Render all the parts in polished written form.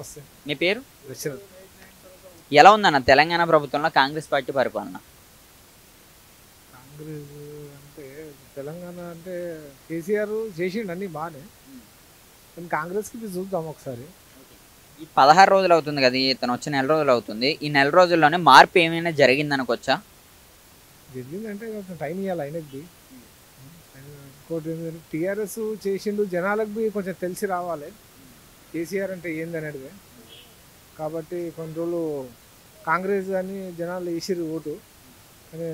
వస్తే మీ పేరు? దశరథ్. ఎలా ఉందన్న తెలంగాణ ప్రభుత్వంలో కాంగ్రెస్ పార్టీ పరిపాలన? కాంగ్రెస్ అంటే తెలంగాణ అంటే కేసీఆర్ చేసిండు అన్నీ బాగానే, కానీ కాంగ్రెస్కి ఇది చూద్దాం ఒకసారి. ఈ 16 రోజులు అవుతుంది కదా, ఇతను వచ్చి నెల రోజులు అవుతుంది. ఈ నెల రోజుల్లోనే మార్పు ఏమైనా జరిగింది అనుకోవచ్చా? జరిగిందంటే కొంచెం టైం ఇవ్వాలి ఆయనకి. ఇంకోటి ఏంటంటే టీఆర్ఎస్ చేసిండు, జనాలకు బి కొంచెం తెలిసి రావాలి కేసీఆర్ అంటే ఏందనేది. కాబట్టి కొన్ని రోజులు కాంగ్రెస్ అని జనాలు వేసిరు ఓటు, కానీ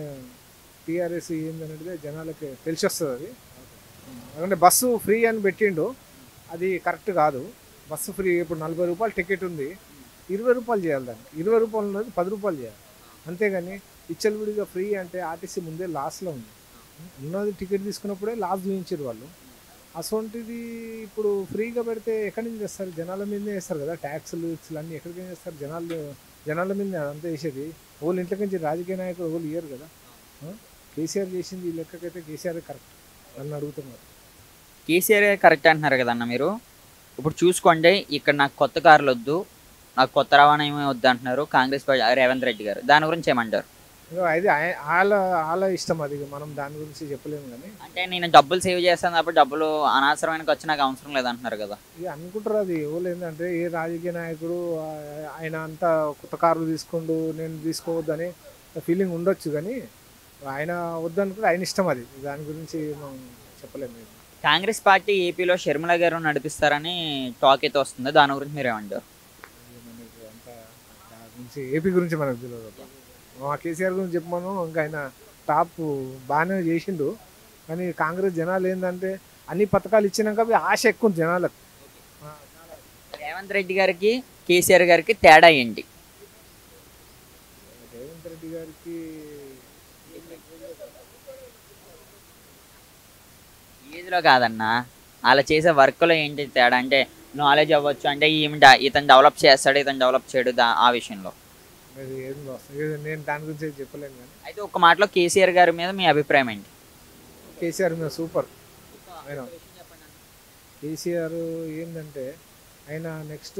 టీఆర్ఎస్ ఏందనేది జనాలకి తెలిసి వస్తుంది. అది ఎందుకంటే బస్సు ఫ్రీ అని పెట్టిండు, అది కరెక్ట్ కాదు. బస్సు ఫ్రీ ఇప్పుడు 40 రూపాయలు టికెట్ ఉంది, 20 రూపాయలు చేయాలి. దాన్ని 20 రూపాయలు ఉన్నది 10 రూపాయలు చేయాలి, అంతేగాని విచ్చలవిడిగా ఫ్రీ అంటే ఆర్టీసీ ముందే లాస్లో ఉంది. ఉన్నది టికెట్ తీసుకున్నప్పుడే లాస్ చూపించారు వాళ్ళు. అసొంటిది ఇప్పుడు ఫ్రీగా పెడితే ఎక్కడి నుంచి చేస్తారు? జనాల మీదనే వేస్తారు కదా, ట్యాక్సులు అన్నీ ఎక్కడికి చేస్తారు? జనాల మీద అంతా వేసేది. వాళ్ళు ఇంట్లోకి నుంచి రాజకీయ నాయకులు వాళ్ళు ఇయ్యరు కదా. కేసీఆర్ చేసింది ఈ లెక్కకైతే కేసీఆర్ కరెక్ట్ నన్ను అడుగుతున్నారు. కేసీఆర్ కరెక్ట్ అంటున్నారు కదన్న మీరు. ఇప్పుడు చూసుకోండి, ఇక్కడ నాకు కొత్త కార్లు వద్దు, నాకు కొత్త రవాణా ఏమీ వద్దు అంటున్నారు కాంగ్రెస్ పార్టీ రేవంత్ రెడ్డి గారు. దాని గురించి ఏమంటారు? అది వాళ్ళ ఇష్టం, అది మనం దాని గురించి చెప్పలేము. కానీ అంటే నేను డబ్బులు సేవ్ చేస్తాను కాబట్టి డబ్బులు అనవసరమైన ఖర్చు నాకు అవసరం లేదంటున్నారు కదా. ఇక అనుకుంటారు. అది ఎవరు ఏంటంటే ఏ రాజకీయ నాయకుడు ఆయన అంతా కొత్త కార్లు తీసుకుంటూ నేను తీసుకోవద్దని ఫీలింగ్ ఉండొచ్చు, కానీ ఆయన వద్దనుకుంటే ఆయన ఇష్టం. అది దాని గురించి మనం చెప్పలేము. కాంగ్రెస్ పార్టీ ఏపీలో షర్మిల గారు నడిపిస్తారని టాక్ అయితే వస్తుంది, దాని గురించి మీరు ఏమంటారు? మనకి అంత దాని గురించి ఏపీ గురించి మనకు తెలియదు. మా కేసీఆర్ గురించి చెప్పమను, ఇంకా ఆయన టాప్ బాగానే చేసిండు, కానీ కాంగ్రెస్ జనాలు ఏంటంటే అన్ని పథకాలు ఇచ్చినాక ఆశ ఎక్కువ జనాలకు. రేవంత్ రెడ్డి గారికి కేసీఆర్ గారికి తేడా ఏంటి? రేవంత్ రెడ్డి గారికి ఏజ్లో కాదన్నా, అలా చేసే వర్క్లో ఏంటి తేడా? అంటే నాలెడ్జ్ అవ్వచ్చు, అంటే ఇతను డెవలప్ చేస్తాడు, ఇతను డెవలప్ చేయడు, ఆ విషయంలో అది ఏం వస్తుంది, నేను దాని గురించి చెప్పలేను. కానీ అయితే ఒక మాటలో కేసీఆర్ గారి మీద మీ అభిప్రాయం ఏంటి? కేసీఆర్ మీద సూపర్. ఆయన కేసీఆర్ ఏంటంటే ఆయన నెక్స్ట్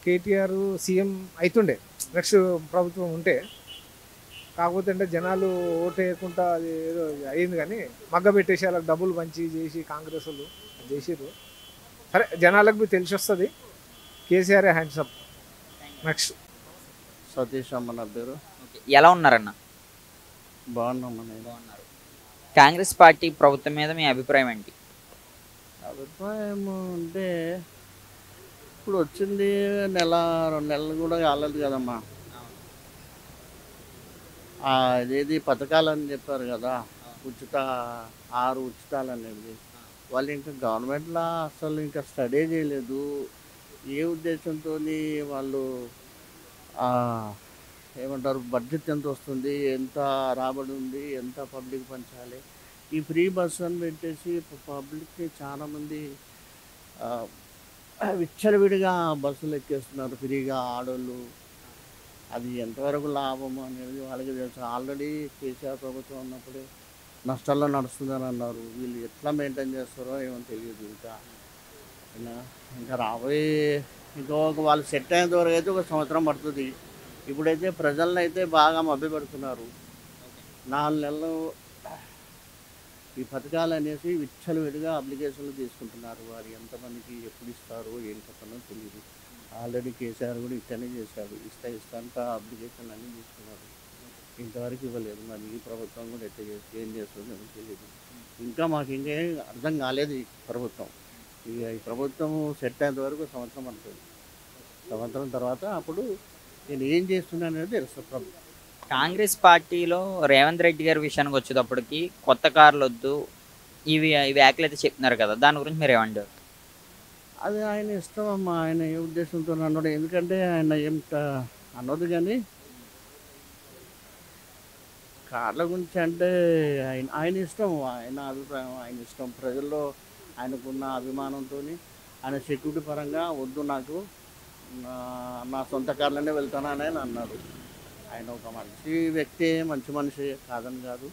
కేటీఆర్ సీఎం అవుతుండే నెక్స్ట్ ప్రభుత్వం ఉంటే, కాకపోతే అంటే జనాలు ఓటేయకుండా అది ఏదో అయింది. కానీ మగ్గ పెట్టేసి వాళ్ళకి డబ్బులు పంచి చేసి కాంగ్రెస్ వాళ్ళు చేసిర్రు. సరే జనాలకు తెలిసి వస్తుంది. కేసీఆర్ హ్యాండ్సప్. నెక్స్ట్ సతీష్ అమ్మ నా పేరు. ఎలా ఉన్నారన్న? బాగున్నామని బాగున్నారు. కాంగ్రెస్ పార్టీ ప్రభుత్వం మీద మీ అభిప్రాయం ఏంటి? అభిప్రాయం అంటే ఇప్పుడు వచ్చింది నెల 2 నెలలు కూడా కాలేదు కదమ్మా. ఇదేది పథకాలని చెప్పారు కదా, ఉచిత 6 ఉచితాలు అనేది. వాళ్ళు ఇంకా గవర్నమెంట్లో అసలు ఇంకా స్టడీ చేయలేదు. ఏ ఉద్దేశంతో వాళ్ళు ఏమంటారు, బడ్జెట్ ఎంత వస్తుంది, ఎంత రాబడి ఉంది, ఎంత పబ్లిక్ పంచాలి, ఈ ఫ్రీ బస్సు అని పెట్టేసి పబ్లిక్కి చాలామంది విచ్చలవిడిగా బస్సులు ఎక్కేస్తున్నారు ఫ్రీగా ఆడోళ్ళు. అది ఎంతవరకు లాభం అనేది వాళ్ళకి తెలుసు. ఆల్రెడీ కేసీఆర్ ప్రభుత్వం ఉన్నప్పుడే నష్టాల్లో నడుస్తుందని అన్నారు. వీళ్ళు ఎట్లా మెయింటైన్ చేస్తారో ఏమో తెలియదు. ఇంకా రాబోయే వాళ్ళు సెట్ అయ్యేంత వరకు అయితే 1 సంవత్సరం పడుతుంది. ఇప్పుడైతే ప్రజలను అయితే బాగా మభ్యపెడుతున్నారు. 4 నెలలు ఈ పథకాలు అనేసి విచ్చలవిడిగా అప్లికేషన్లు తీసుకుంటున్నారు. వారు ఎంతమందికి ఎప్పుడు ఇస్తారో ఏం కథనో తెలియదు. ఆల్రెడీ కేసీఆర్ కూడా ఇట్లనే చేశాడు, ఇస్తాంత అప్లికేషన్లు అన్నీ తీసుకున్నారు, ఇంతవరకు ఇవ్వలేదు. మరి ఈ ప్రభుత్వం కూడా ఎట్లా ఏం చేస్తుందో తెలియదు. ఇంకా మాకు ఇంకేం అర్థం కాలేదు ఈ ప్రభుత్వం. ఈ ప్రభుత్వం సెట్ అయ్యేంత వరకు 1 సంవత్సరం పడుతుంది. సంవత్సరం తర్వాత అప్పుడు నేను ఏం చేస్తున్నా అనేది తెలుసు. కాంగ్రెస్ పార్టీలో రేవంత్ రెడ్డి గారి విషయానికి వచ్చేటప్పటికి కొత్త కార్లు వద్దు, ఇవి వ్యాఖ్యలు అయితే చెప్తున్నారు కదా, దాని గురించి మీరు ఏమంటారు? అది ఆయన ఇష్టం అమ్మా, ఆయన ఏ ఉద్దేశంతో అన్నాడు. ఎందుకంటే ఆయన ఏం అన్నది, కానీ కార్ల గురించి అంటే ఆయన ఇష్టం, ఆయన అభిప్రాయం, ఆయన ఇష్టం. ప్రజల్లో ఆయనకున్న అభిమానంతో ఆయన సెక్యూరిటీ పరంగా వద్దు, నాకు నా సొంత కార్లనే వెళ్తానని ఆయన అన్నాడు. ఆయన ఒక మంచి వ్యక్తి, మంచి మనిషి కాదని కాదు,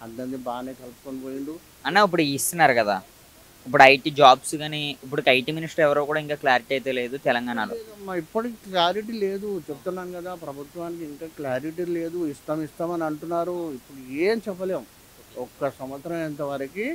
అందరినీ బాగానే కలుపుకొని పోయిండు. అన్న ఇప్పుడు ఇస్తున్నారు కదా, ఇప్పుడు ఐటీ జాబ్స్ కానీ ఇప్పుడు ఐటీ మినిస్టర్ ఎవరో కూడా ఇంకా క్లారిటీ అయితే లేదు తెలంగాణలో. లేదమ్మా, ఇప్పటికి క్లారిటీ లేదు. చెప్తున్నాను కదా, ప్రభుత్వానికి ఇంకా క్లారిటీ లేదు. ఇస్తామని అంటున్నారు. ఇప్పుడు ఏం చెప్పలేం. ఒక్క సంవత్సరం ఇంతవరకు